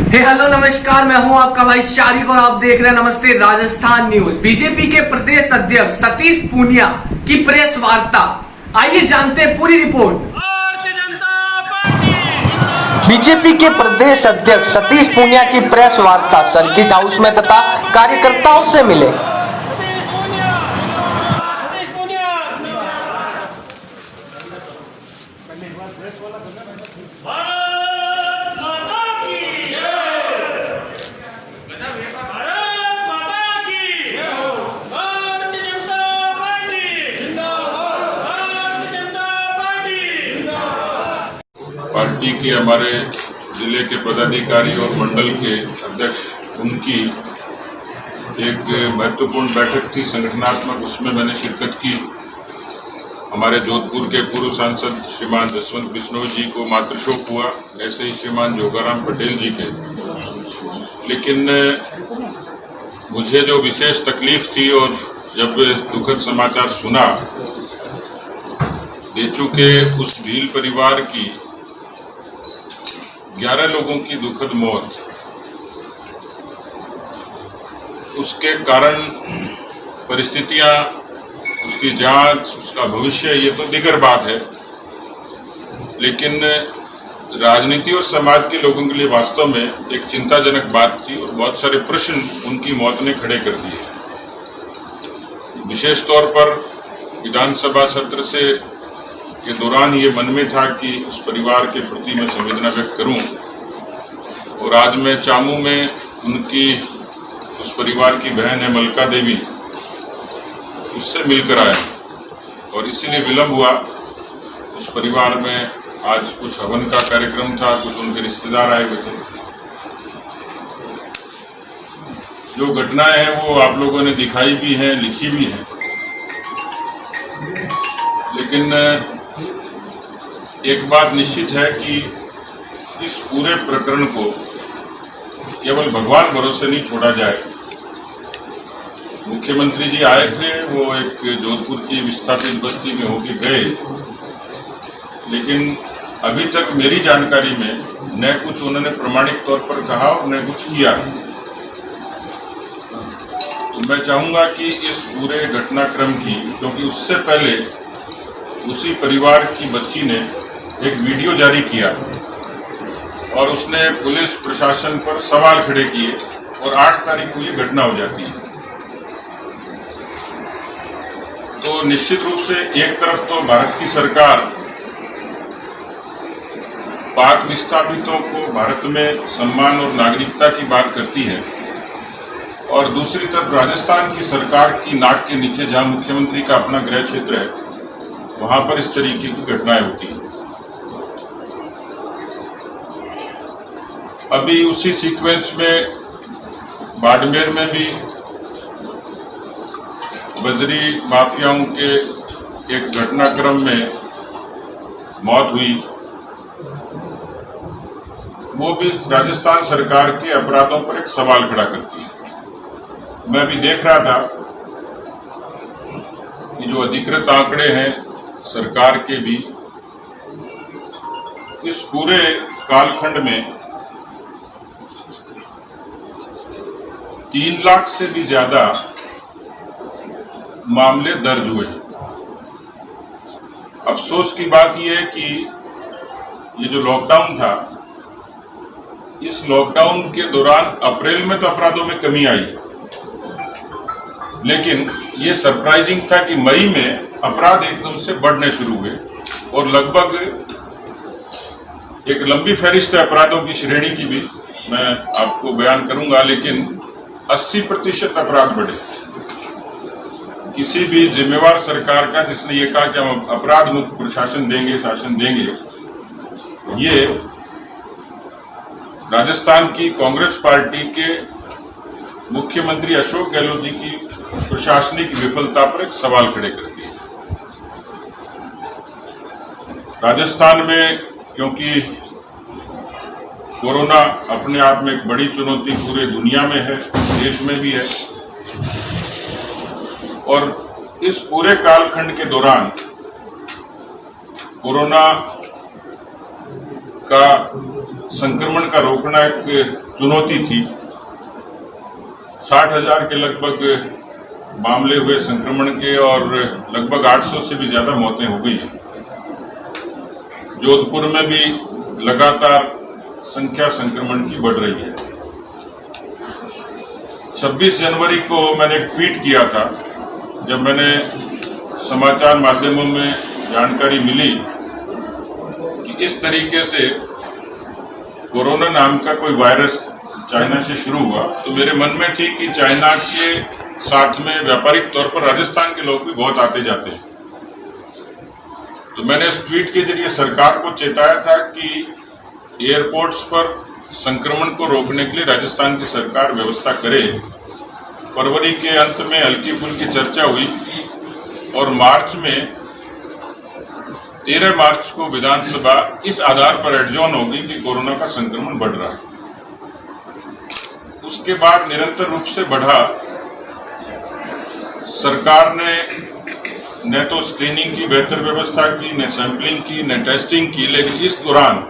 Hello नमस्कार, मैं हूं आपका भाई शारिक और आप देख रहे हैं नमस्ते राजस्थान न्यूज। बीजेपी के प्रदेश अध्यक्ष सतीश पूनिया की प्रेस वार्ता, आइए जानते हैं पूरी report. Bharatiya Janata party BJP के प्रदेश अध्यक्ष सतीश पूनिया की प्रेस वार्ता सर्किट हाउस में तथा कार्यकर्ताओं से मिले। सतीश पूनिया भारत माता की भारत माता की भारतीय जनता पार्टी जिंदाबाद भारतीय जनता पार्टी पार्टी के हमारे जिले के पदाधिकारी और मंडल के अध्यक्ष उनकी एक महत्वपूर्ण बैठक थी संगठनात्मक, उसमें मैंने शिरकत की। हमारे जोधपुर के पूर्व सांसद श्रीमान जसवंत बिश्नोई जी को मातृशोक हुआ, ऐसे ही श्रीमान जोगाराम पटेल जी के। लेकिन मुझे जो विशेष तकलीफ थी और जब दुखद समाचार सुना देचू के उस भील परिवार की 11 लोगों की दुखद मौत, उसके कारण परिस्थितियां, उसकी जांच, उसका भविष्य, ये तो दिगर बात है। लेकिन राजनीति और समाज के लोगों के लिए वास्तव में एक चिंताजनक बात थी और बहुत सारे प्रश्न उनकी मौत ने खड़े कर दिए। विशेष तौर पर विधानसभा सत्र के दौरान ये मन में था कि उस परिवार के प्रति मैं संवेदना व्यक्त करूं और आज मैं चामू में उनकी उस परिवार की बहन है मलका देवी, उससे मिलकर आया और इसीलिए विलंब हुआ। उस परिवार में आज कुछ हवन का कार्यक्रम था, कुछ उनके रिश्तेदार आए हुए थे। जो घटनाएं हैं वो आप लोगों ने दिखाई भी हैं, लिखी भी हैं, लेकिन एक बात निश्चित है कि इस पूरे प्रकरण को केवल भगवान भरोसे नहीं छोड़ा जाए। मुख्यमंत्री जी आए थे, वो एक जोधपुर की विस्थापित बस्ती में होके गए, लेकिन अभी तक मेरी जानकारी में न कुछ उन्होंने प्रमाणिक तौर पर कहा और न कुछ किया। तो मैं चाहूँगा कि इस पूरे घटनाक्रम की, क्योंकि उससे पहले उसी परिवार की बच्ची ने एक वीडियो जारी किया और उसने पुलिस प्रशासन पर सवाल खड़े किए और 8 तारीख को ये घटना हो जाती है। तो निश्चित रूप से एक तरफ तो भारत की सरकार पाक विस्थापितों को भारत में सम्मान और नागरिकता की बात करती है और दूसरी तरफ राजस्थान की सरकार की नाक के नीचे, जहां मुख्यमंत्री का अपना गृह क्षेत्र है, वहां पर इस तरीके की घटनाएं होती हैं। अभी उसी सीक्वेंस में बाड़मेर में भी बजरी माफियाओं के एक घटनाक्रम में मौत हुई। वो भी राजस्थान सरकार के अपराधों पर एक सवाल खड़ा करती है। मैं भी देख रहा था कि जो अधिकृत आंकड़े हैं सरकार के भी, इस पूरे कालखंड में 3 लाख से भी ज्यादा मामले दर्ज हुए। अफसोस की बात यह है कि ये जो लॉकडाउन था, इस लॉकडाउन के दौरान अप्रैल में तो अपराधों में कमी आई, लेकिन ये सरप्राइजिंग था कि मई में अपराध एकदम से बढ़ने शुरू हुए और लगभग एक लंबी फहरिस्त है अपराधों की श्रेणी की भी मैं आपको बयान करूंगा, लेकिन 80% अपराध बढ़े। किसी भी जिम्मेवार सरकार का जिसने ये कहा कि हम अपराध मुक्त प्रशासन देंगे, शासन देंगे, ये राजस्थान की कांग्रेस पार्टी के मुख्यमंत्री अशोक गहलोत जी की प्रशासनिक विफलता पर एक सवाल खड़े करती है। राजस्थान में क्योंकि कोरोना अपने आप में एक बड़ी चुनौती पूरे दुनिया में है, देश में भी है, और इस पूरे कालखंड के दौरान कोरोना का संक्रमण का रोकना एक चुनौती थी। 60,000 के लगभग मामले हुए संक्रमण के और लगभग 800 से भी ज्यादा मौतें हो गई हैं। जोधपुर में भी लगातार संख्या संक्रमण की बढ़ रही है। 26 जनवरी को मैंने एक ट्वीट किया था, जब मैंने समाचार माध्यमों में जानकारी मिली कि इस तरीके से कोरोना नाम का कोई वायरस चाइना से शुरू हुआ, तो मेरे मन में थी कि चाइना के साथ में व्यापारिक तौर पर राजस्थान के लोग भी बहुत आते जाते हैं। तो मैंने इस ट्वीट के जरिए सरकार को चेताया था कि एयरपोर्ट्स पर संक्रमण को रोकने के लिए राजस्थान की सरकार व्यवस्था करे। फरवरी के अंत में हल्की फुल्की चर्चा हुई और मार्च में 13 मार्च को विधानसभा इस आधार पर एडजॉर्न होगी कि कोरोना का संक्रमण बढ़ रहा है। उसके बाद निरंतर रूप से बढ़ा। सरकार ने न तो स्क्रीनिंग की बेहतर व्यवस्था की, न सैंपलिंग की, न टेस्टिंग की, लेकिन इस दौरान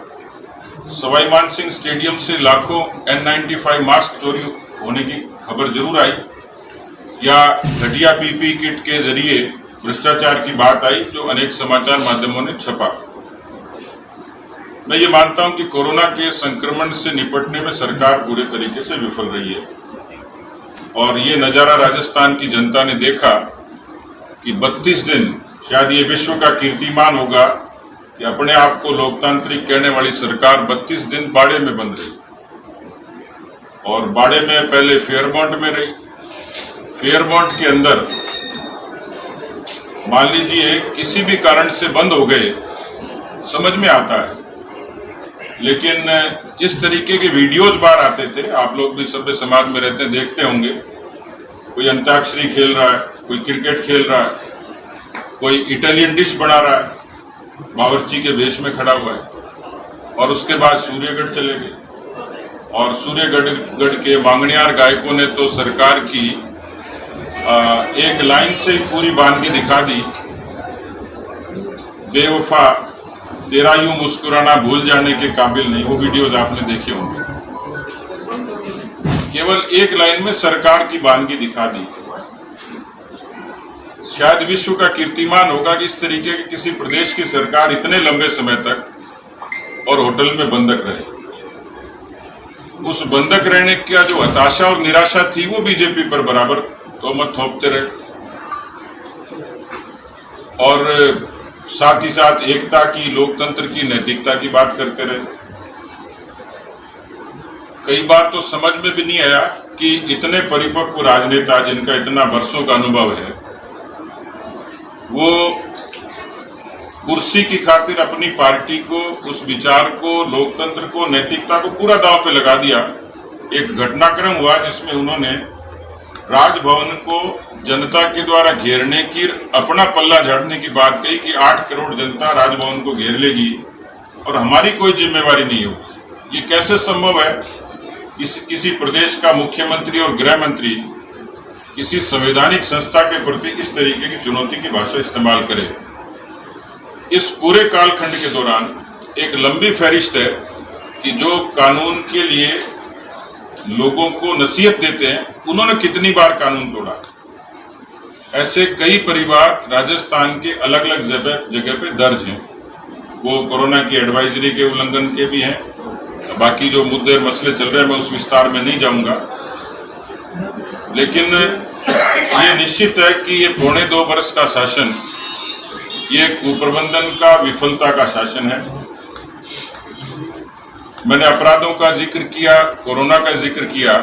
सवाई मानसिंह स्टेडियम से लाखों N95 मास्क चोरी होने की खबर जरूर आई, या घटिया पीपी किट के जरिए भ्रष्टाचार की बात आई जो अनेक समाचार माध्यमों ने छपा। मैं ये मानता हूं कि कोरोना के संक्रमण से निपटने में सरकार पूरे तरीके से विफल रही है और ये नजारा राजस्थान की जनता ने देखा कि 32 दिन, शायद ये विश्व का कीर्तिमान होगा कि अपने आप को लोकतांत्रिक कहने वाली सरकार 32 दिन बाड़े में बंद रही। और बाड़े में पहले फेयरमाउंट में रही। फेयरमाउंट के अंदर मान लीजिए किसी भी कारण से बंद हो गए, समझ में आता है, लेकिन जिस तरीके के वीडियोज बाहर आते थे, आप लोग भी सभ्य समाज में रहते हैं, देखते होंगे, कोई अंताक्षरी खेल रहा है, कोई क्रिकेट खेल रहा है, कोई इटालियन डिश बना रहा है, बावर्ची के वेश में खड़ा हुआ है, और उसके बाद सूर्यगढ़ चले गए। और सूर्यगढ़ के मांगणियार गायकों ने तो सरकार की एक लाइन से पूरी वानगी दिखा दी, बेवफा तेरा यूं मुस्कुराना भूल जाने के काबिल नहीं। वो वीडियोज आपने देखे होंगे। केवल एक लाइन में सरकार की वानगी दिखा दी। शायद विश्व का कीर्तिमान होगा कि इस तरीके के किसी प्रदेश की सरकार इतने लंबे समय तक और होटल में बंधक रहे। उस बंधक रहने का जो हताशा और निराशा थी, वो बीजेपी पर बराबर तोहमत थोपते रहे और साथ ही साथ एकता की, लोकतंत्र की, नैतिकता की बात करते रहे। कई बार तो समझ में भी नहीं आया कि इतने परिपक्व राजनेता जिनका इतना वर्षों का अनुभव है, वो कुर्सी की खातिर अपनी पार्टी को, उस विचार को, लोकतंत्र को, नैतिकता को पूरा दांव पे लगा दिया। एक घटनाक्रम हुआ जिसमें उन्होंने राजभवन को जनता के द्वारा घेरने की, अपना पल्ला झाड़ने की बात कही कि 8 करोड़ जनता राजभवन को घेर लेगी और हमारी कोई जिम्मेवारी नहीं होगी। ये कैसे संभव है किसी प्रदेश का मुख्यमंत्री और गृह मंत्री किसी संवैधानिक संस्था के प्रति इस तरीके की चुनौती की भाषा इस्तेमाल करे। इस पूरे कालखंड के दौरान एक लंबी फहरिस्त है कि जो कानून के लिए लोगों को नसीहत देते हैं, उन्होंने कितनी बार कानून तोड़ा। ऐसे कई परिवार राजस्थान के अलग अलग जगह पे दर्ज हैं। वो कोरोना की एडवाइजरी के उल्लंघन के भी हैं। बाकी जो मुद्दे और मसले चल रहे हैं, मैं उस विस्तार में नहीं जाऊंगा, लेकिन ये निश्चित है कि ये 2.25 वर्ष का शासन, ये कुप्रबंधन का, विफलता का शासन है। मैंने अपराधों का जिक्र किया, कोरोना का जिक्र किया,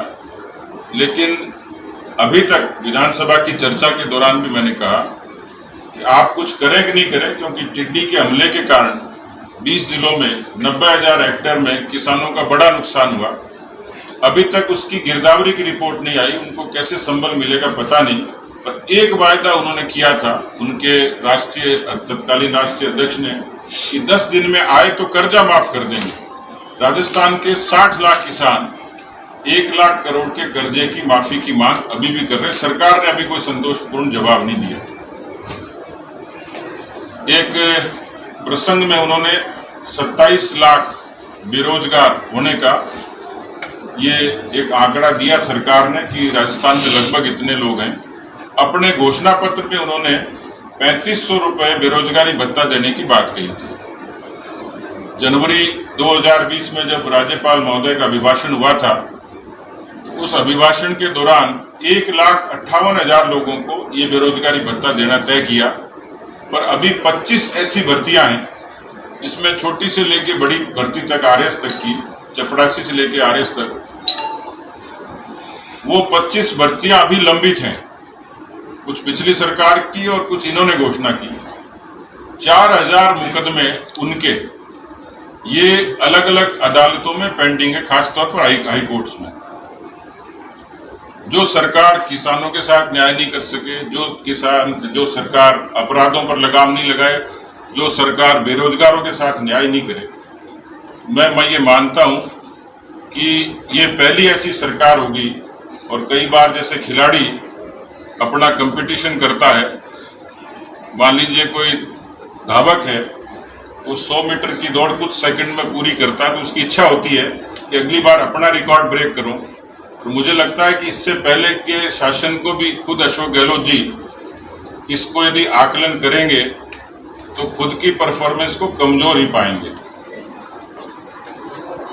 लेकिन अभी तक विधानसभा की चर्चा के दौरान भी मैंने कहा कि आप कुछ करें कि नहीं करें, क्योंकि टिड्डी के हमले के कारण 20 जिलों में 90,000 हेक्टेयर में किसानों का बड़ा नुकसान हुआ। अभी तक उसकी गिरदावरी की रिपोर्ट नहीं आई। उनको कैसे संबल मिलेगा पता नहीं, पर एक वायदा उन्होंने किया था उनके तत्कालीन राष्ट्रीय अध्यक्ष ने कि 10 दिन में आए तो कर्जा माफ कर देंगे। राजस्थान के 60 लाख किसान 1 लाख करोड़ के कर्जे की माफी की मांग अभी भी कर रहे हैं। सरकार ने अभी कोई संतोषपूर्ण जवाब नहीं दिया। एक प्रसंग में उन्होंने 27 लाख बेरोजगार होने का ये एक आंकड़ा दिया सरकार ने कि राजस्थान में लगभग इतने लोग हैं। अपने घोषणा पत्र में उन्होंने 3500 रुपये बेरोजगारी भत्ता देने की बात कही थी। जनवरी 2020 में जब राज्यपाल महोदय का अभिभाषण हुआ था, उस अभिभाषण के दौरान 1,58,000 लोगों को ये बेरोजगारी भत्ता देना तय किया। पर अभी 25 ऐसी भर्तियां हैं, इसमें छोटी से लेके बड़ी भर्ती तक, आरएस तक की, चपरासी से लेके आरएस तक, वो 25 भर्तियां अभी लंबित हैं। कुछ पिछली सरकार की और कुछ इन्होंने घोषणा की। 4000 मुकदमे उनके ये अलग अलग अदालतों में पेंडिंग है, खासतौर पर हाई कोर्ट्स में। जो सरकार किसानों के साथ न्याय नहीं कर सके, जो सरकार अपराधों पर लगाम नहीं लगाए, जो सरकार बेरोजगारों के साथ न्याय नहीं करे, मैं ये मानता हूं कि ये पहली ऐसी सरकार होगी। और कई बार जैसे खिलाड़ी अपना कंपटीशन करता है, मान लीजिए कोई धावक है, वो 100 मीटर की दौड़ कुछ सेकंड में पूरी करता है, तो उसकी इच्छा होती है कि अगली बार अपना रिकॉर्ड ब्रेक करूं। तो मुझे लगता है कि इससे पहले के शासन को भी खुद अशोक गहलोत जी इसको यदि आकलन करेंगे तो खुद की परफॉर्मेंस को कमजोर ही पाएंगे।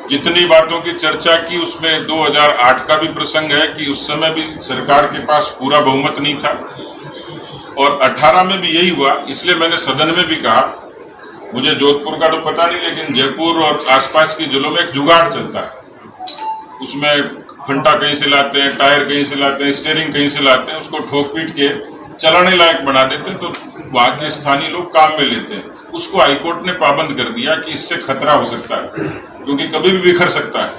जितनी बातों की चर्चा की उसमें 2008 का भी प्रसंग है कि उस समय भी सरकार के पास पूरा बहुमत नहीं था, और 18 में भी यही हुआ। इसलिए मैंने सदन में भी कहा, मुझे जोधपुर का तो पता नहीं, लेकिन जयपुर और आसपास के जिलों में एक जुगाड़ चलता है। उसमें फंटा कहीं से लाते हैं, टायर कहीं से लाते हैं, स्टीयरिंग कहीं से लाते हैं, उसको ठोक पीट के चलाने लायक बना देते हैं, तो वहाँ के स्थानीय लोग काम में लेते हैं। उसको हाईकोर्ट ने पाबंद कर दिया कि इससे खतरा हो सकता है, क्योंकि कभी भी बिखर सकता है,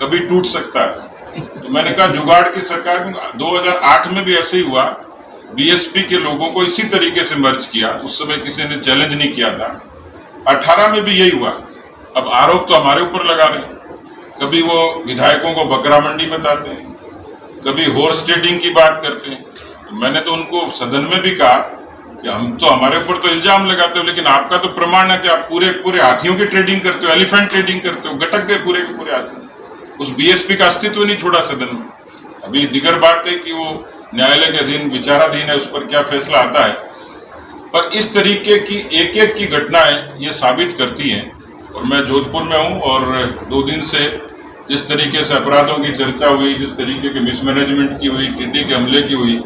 कभी टूट सकता है। तो मैंने कहा जुगाड़ की सरकार, 2008 में भी ऐसे ही हुआ। बीएसपी के लोगों को इसी तरीके से मर्ज किया, उस समय किसी ने चैलेंज नहीं किया था। 18 में भी यही हुआ। अब आरोप तो हमारे ऊपर लगा रहे हैं, कभी वो विधायकों को बकरा मंडी बताते हैं, कभी हॉर्स ट्रेडिंग की बात करते हैं। तो मैंने तो उनको सदन में भी कहा कि हम तो, हमारे ऊपर तो इल्जाम लगाते हो, लेकिन आपका तो प्रमाण है कि आप पूरे हाथियों की ट्रेडिंग करते हो, एलिफेंट ट्रेडिंग करते हो। गटक गए पूरे के पूरे हाथी। उस बीएसपी का अस्तित्व नहीं छोड़ा सदन में। अभी दिगर बात है कि वो न्यायालय के अधीन विचाराधीन है, उस पर क्या फैसला आता है। पर इस तरीके की एक की घटनाएं ये साबित करती हैं। और मैं जोधपुर में हूँ, और 2 दिन से जिस तरीके से अपराधों की चर्चा हुई, जिस तरीके के मिसमैनेजमेंट की हुई, टिड्डी के हमले की हुई,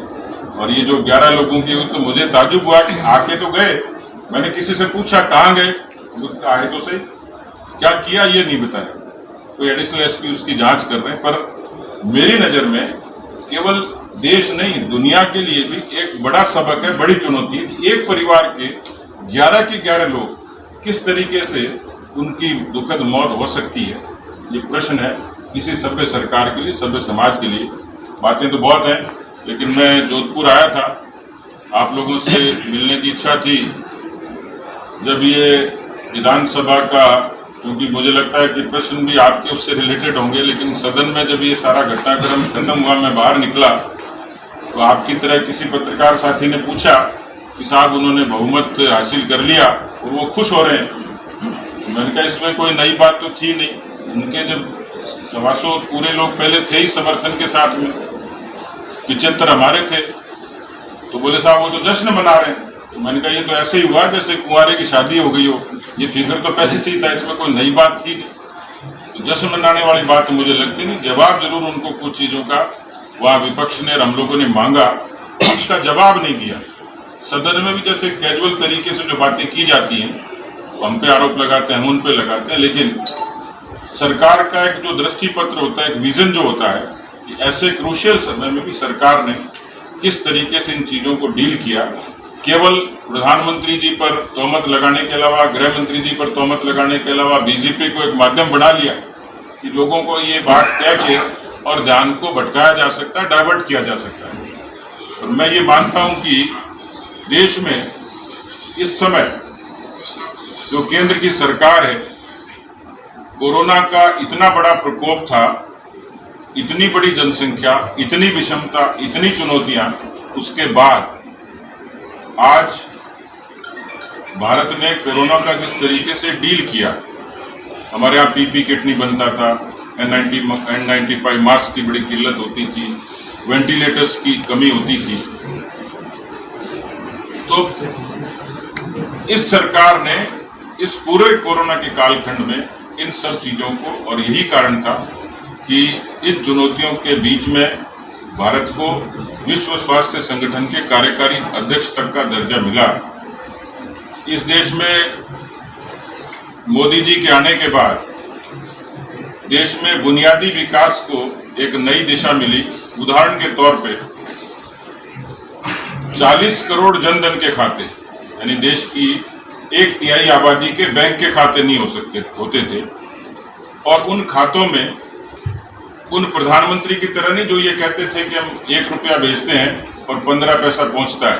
और ये जो 11 लोगों की हुई, तो मुझे ताजुब हुआ कि आके तो गए। मैंने किसी से पूछा कहाँ गए, आए तो सही, क्या किया ये नहीं बताया। कोई एडिशनल एसपी उसकी जांच कर रहे हैं। पर मेरी नज़र में केवल देश नहीं, दुनिया के लिए भी एक बड़ा सबक है, बड़ी चुनौती है कि एक परिवार के 11 के 11 लोग किस तरीके से उनकी दुखद मौत हो सकती है। ये प्रश्न है किसी सभ्य सरकार के लिए, सभ्य समाज के लिए। बातें तो बहुत हैं, लेकिन मैं जोधपुर आया था, आप लोगों से मिलने की इच्छा थी। जब ये विधानसभा का, क्योंकि मुझे लगता है कि प्रश्न भी आपके उससे रिलेटेड होंगे, लेकिन सदन में जब ये सारा घटनाक्रम खत्म हुआ, मैं बाहर निकला, तो आपकी तरह किसी पत्रकार साथी ने पूछा कि साहब उन्होंने बहुमत हासिल कर लिया और वो खुश हो रहे हैं। तो मैंने कहा इसमें कोई नई बात तो थी नहीं, उनके जब 125 पूरे लोग पहले थे ही समर्थन के साथ में, 75 हमारे थे। तो बोले साहब वो तो जश्न मना रहे हैं। तो मैंने कहा ये तो ऐसे ही हुआ जैसे कुंवारे की शादी हो गई हो, ये फिगर तो पहले से ही था, इसमें कोई नई बात थी नहीं। तो जश्न मनाने वाली बात तो मुझे लगती नहीं। जवाब जरूर उनको कुछ चीज़ों का वहाँ विपक्ष ने और हम लोगों ने मांगा, उसका जवाब नहीं दिया। सदन में भी जैसे कैजुअल तरीके से जो बातें की जाती हैं, तो हम पे आरोप लगाते हैं, हम उन पे लगाते हैं, लेकिन सरकार का एक जो दृष्टि पत्र होता है, एक विजन जो होता है कि ऐसे क्रूशियल समय में भी सरकार ने किस तरीके से इन चीज़ों को डील किया। केवल प्रधानमंत्री जी पर तोहमत लगाने के अलावा, गृह मंत्री जी पर तोहमत लगाने के अलावा, बीजेपी को एक माध्यम बना लिया कि लोगों को ये बात कह के और ध्यान को भटकाया जा सकता है, डाइवर्ट किया जा सकता है। और मैं ये मानता हूँ कि देश में इस समय जो केंद्र की सरकार है, कोरोना का इतना बड़ा प्रकोप था, इतनी बड़ी जनसंख्या, इतनी विषमता, इतनी चुनौतियां, उसके बाद आज भारत ने कोरोना का जिस तरीके से डील किया, हमारे यहाँ पीपी किट नहीं बनता था, N95 मास्क की बड़ी किल्लत होती थी, वेंटिलेटर्स की कमी होती थी। तो इस सरकार ने इस पूरे कोरोना के कालखंड में इन सब चीजों को, और यही कारण था कि इन चुनौतियों के बीच में भारत को विश्व स्वास्थ्य संगठन के कार्यकारी अध्यक्ष तक का दर्जा मिला। इस देश में मोदी जी के आने के बाद देश में बुनियादी विकास को एक नई दिशा मिली। उदाहरण के तौर पे 40 करोड़ जनधन के खाते, यानी देश की 1/3 आबादी के बैंक के खाते नहीं होते थे, और उन खातों में उन प्रधानमंत्री की तरह नहीं जो ये कहते थे कि हम 1 रुपया भेजते हैं और 15 पैसा पहुंचता है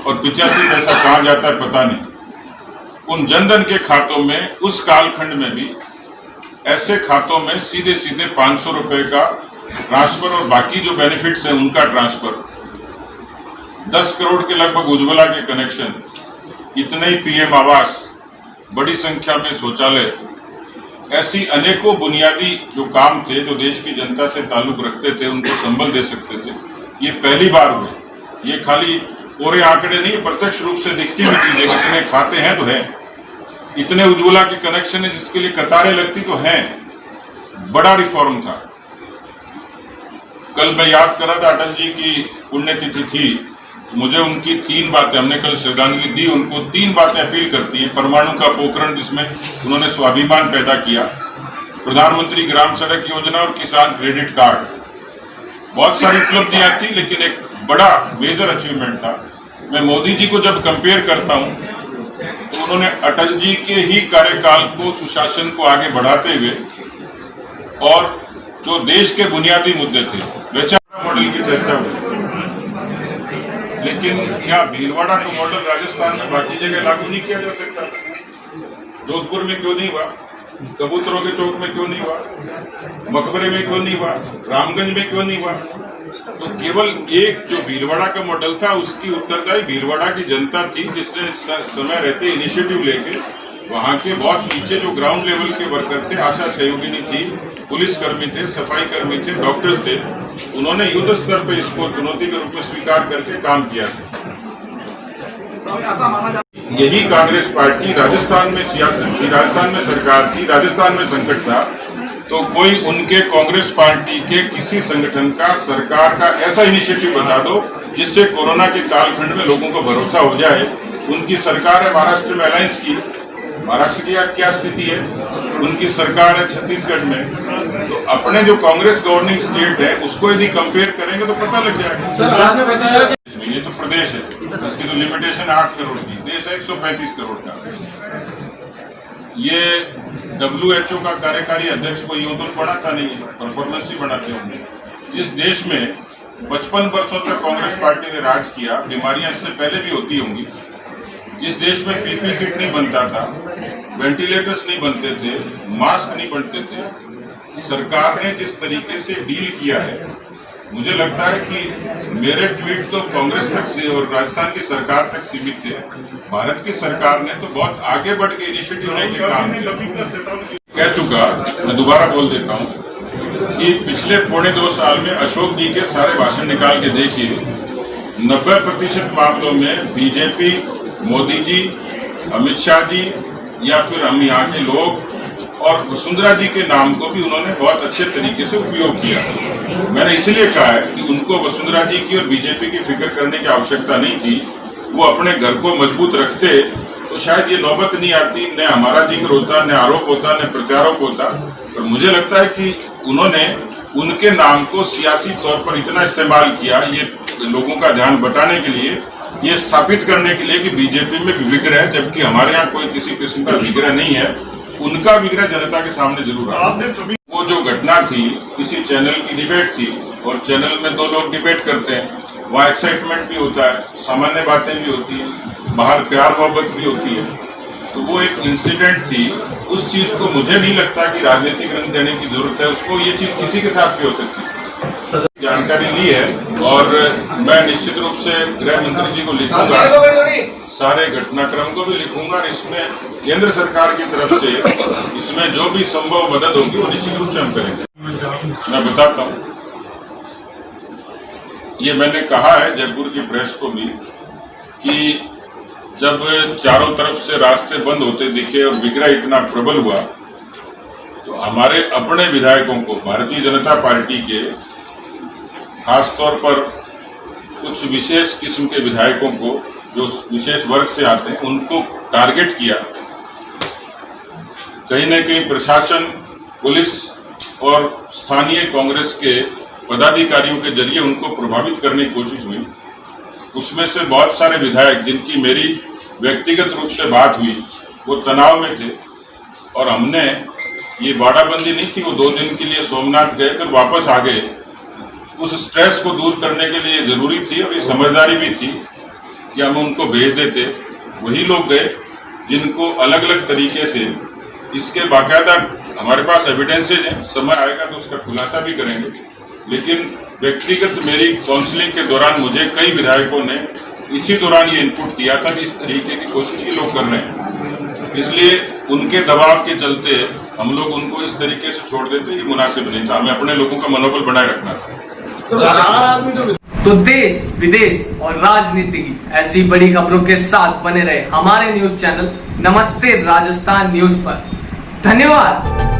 और 85 पैसा कहाँ जाता है पता नहीं। उन जनधन के खातों में उस कालखंड में भी ऐसे खातों में सीधे सीधे 500 रुपए का ट्रांसफर और बाकी जो बेनिफिट्स हैं उनका ट्रांसफर, 10 करोड़ के लगभग उज्ज्वला के कनेक्शन, इतने ही पीएम आवास, बड़ी संख्या में शौचालय, ऐसी अनेकों बुनियादी जो काम थे जो देश की जनता से ताल्लुक रखते थे, उनको संबल दे सकते थे, ये पहली बार हुए। ये खाली कोरे आंकड़े नहीं, प्रत्यक्ष रूप से दिखती हुई चीजें, इतने खाते हैं तो है, इतने उज्ज्वला के कनेक्शन है जिसके लिए कतारें लगती तो हैं। बड़ा रिफॉर्म था। कल मैं याद कर रहा था, अटल जी की पुण्यतिथि थी, मुझे उनकी 3 बातें, हमने कल श्रद्धांजलि दी उनको, 3 बातें अपील करती हैं। परमाणु का पोखरण जिसमें उन्होंने स्वाभिमान पैदा किया, प्रधानमंत्री ग्राम सड़क योजना और किसान क्रेडिट कार्ड, बहुत सारी उपलब्धियां थी, लेकिन एक बड़ा मेजर अचीवमेंट था। मैं मोदी जी को जब कंपेयर करता हूं तो उन्होंने अटल जी के ही कार्यकाल को, सुशासन को आगे बढ़ाते हुए और जो देश के बुनियादी मुद्दे थे, वैचारिक मॉडल की चर्चा हुई। लेकिन क्या भीलवाड़ा का मॉडल राजस्थान में बाकी जगह लागू नहीं किया जा सकता? जोधपुर में क्यों नहीं हुआ? कबूतरों के चौक में क्यों नहीं हुआ? मकबरे में क्यों नहीं हुआ? रामगंज में क्यों नहीं हुआ? तो केवल एक जो भीलवाड़ा का मॉडल था उसकी उत्तरदायी भीलवाड़ा की जनता थी, जिसने समय रहते इनिशिएटिव लेके वहाँ के बहुत नीचे जो ग्राउंड लेवल के वर्कर थे, आशा सहयोगिनी थी, पुलिस कर्मी थे, सफाई कर्मी थे, डॉक्टर थे, उन्होंने युद्ध स्तर पर इसको चुनौती के रूप में स्वीकार करके काम किया था। यही कांग्रेस पार्टी राजस्थान में सियासत थी, राजस्थान में सरकार थी, राजस्थान में संकट था, तो कोई उनके कांग्रेस पार्टी के किसी संगठन का, सरकार का ऐसा इनिशिएटिव बता दो जिससे कोरोना के कालखंड में लोगों को भरोसा हो जाए। उनकी सरकार है महाराष्ट्र में अलायंस की, महाराष्ट्र की क्या स्थिति है, उनकी सरकार है छत्तीसगढ़ में, तो अपने जो कांग्रेस गवर्निंग स्टेट है उसको यदि कंपेयर करेंगे तो पता लग जाएगा। सर आपने बताया कि ये तो प्रदेश है, इसकी तो लिमिटेशन 8 करोड़ की, देश है 135 करोड़ का। ये WHO का कार्यकारी अध्यक्ष को यूं तो बनाता नहीं है, परफॉर्मेंस ही बनाते होंगे। जिस देश में 55 वर्षों तक कांग्रेस पार्टी ने राज किया, बीमारियां इससे पहले भी होती होंगी, जिस देश में पीपी किट नहीं बनता था, वेंटिलेटर्स नहीं बनते थे, मास्क नहीं बनते थे, सरकार ने जिस तरीके से डील किया है, मुझे लगता है कि मेरे ट्वीट तो कांग्रेस तक से और राजस्थान की सरकार तक सीमित थे। भारत की सरकार ने तो बहुत आगे बढ़ के इनिशिएटिव लेके काम कह चुका। मैं दोबारा बोल देता हूँ कि पिछले 1.25 साल में अशोक जी के सारे भाषण निकाल के देखिए, 90% मामलों में बीजेपी, मोदी जी, अमित शाह जी या फिर हम यहाँ के लोग और वसुंधरा जी के नाम को भी उन्होंने बहुत अच्छे तरीके से उपयोग किया। मैंने इसलिए कहा है कि उनको वसुंधरा जी की और बीजेपी की फिक्र करने की आवश्यकता नहीं थी। वो अपने घर को मजबूत रखते तो शायद ये नौबत नहीं आती, न हमारा जिक्र होता, न आरोप होता, न प्रत्यारोप होता। और मुझे लगता है कि उन्होंने उनके नाम को सियासी तौर पर इतना इस्तेमाल किया, ये लोगों का ध्यान बटाने के लिए, ये स्थापित करने के लिए कि बीजेपी में भी विग्रह है, जबकि हमारे यहाँ कोई किसी किस्म का विग्रह नहीं है। उनका विग्रह जनता के सामने जरूर है। वो जो घटना थी, किसी चैनल की डिबेट थी और चैनल में 2 लोग डिबेट करते हैं, वहाँ एक्साइटमेंट भी होता है, सामान्य बातें भी होती हैं, बाहर प्यार मोहब्बत भी होती है, तो वो एक इंसिडेंट थी। उस चीज को मुझे नहीं लगता कि राजनीतिक रंग देने की जरूरत है, उसको ये चीज किसी के साथ भी हो सकती है। जानकारी ली है और मैं निश्चित रूप से गृह मंत्री जी को लिखूंगा, सारे घटनाक्रम को भी लिखूंगा और इसमें केंद्र सरकार की तरफ से इसमें जो भी संभव मदद होगी वो निश्चित रूप से हम करेंगे। मैं बताता हूँ, ये मैंने कहा है जयपुर की प्रेस को भी कि जब चारों तरफ से रास्ते बंद होते दिखे और विग्रह इतना प्रबल हुआ तो हमारे अपने विधायकों को, भारतीय जनता पार्टी के खासतौर पर कुछ विशेष किस्म के विधायकों को जो विशेष वर्ग से आते हैं उनको टारगेट किया। कहीं न कहीं प्रशासन, पुलिस और स्थानीय कांग्रेस के पदाधिकारियों के जरिए उनको प्रभावित करने की कोशिश हुई। उसमें से बहुत सारे विधायक जिनकी मेरी व्यक्तिगत रूप से बात हुई वो तनाव में थे और हमने ये बाड़ाबंदी नहीं थी, वो 2 दिन के लिए सोमनाथ गए तो वापस आ गए। उस स्ट्रेस को दूर करने के लिए जरूरी थी और ये समझदारी भी थी कि हम उनको भेज देते। वही लोग गए जिनको अलग अलग तरीके से, इसके बाकायदा हमारे पास एविडेंसेज हैं, समय आएगा तो उसका खुलासा भी करेंगे। लेकिन व्यक्तिगत मेरी काउंसलिंग के दौरान मुझे कई विधायकों ने इसी दौरान ये इनपुट दिया था कि इस तरीके की कोशिश ये लोग कर रहे हैं, इसलिए उनके दबाव के चलते हम लोग उनको इस तरीके से छोड़ देते, ये मुनासिब नहीं था। हमें अपने लोगों का मनोबल बनाए रखना था। तो देश विदेश और राजनीति की ऐसी बड़ी खबरों के साथ बने रहे हमारे न्यूज चैनल नमस्ते राजस्थान न्यूज पर। धन्यवाद।